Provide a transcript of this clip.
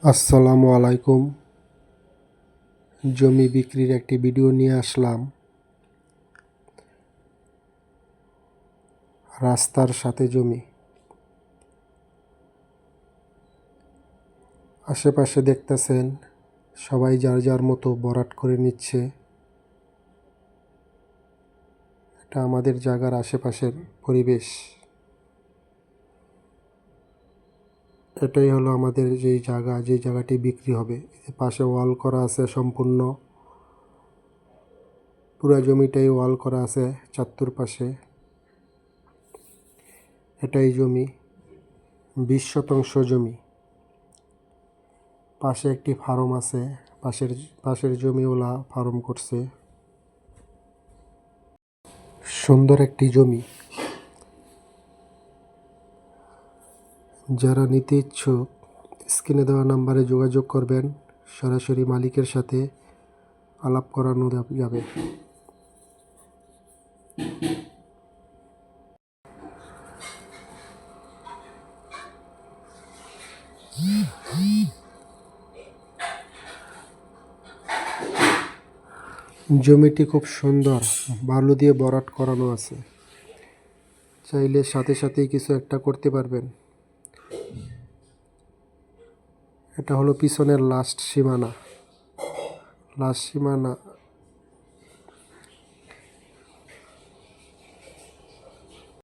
আসসালামু আলাইকুম। জমি বিক্রির একটি ভিডিও নিয়ে আসলাম। রাস্তার সাথে জমি, আশেপাশে দেখতেছেন সবাই যার যার মতো ভরাট করে নিচ্ছে। এটা আমাদের জায়গার আশেপাশের পরিবেশ। এটাই হলো আমাদের যেই জায়গাটি বিক্রি হবে। পাশে ওয়াল করা আছে, সম্পূর্ণ পুরো জমিটাই ওয়াল করা আছে চতুর্পাশে। এটাই জমি, 20 শতাংশ জমি। পাশে একটি ফার্ম আছে, পাশের জমিওয়ালা ফার্ম করছে। সুন্দর একটি জমি। যারা নিতে ইচ্ছুক স্ক্রিনে দেওয়া নাম্বারে যোগাযোগ করবেন, সরাসরি মালিকের সাথে আলাপ করানো যাবে। জমিটি খুব সুন্দর, বালু দিয়ে ভরাট করানো আছে। চাইলে সাথে সাথেই কিছু একটা করতে পারবেন। এটা হলো পিছনের লাস্ট সীমানা।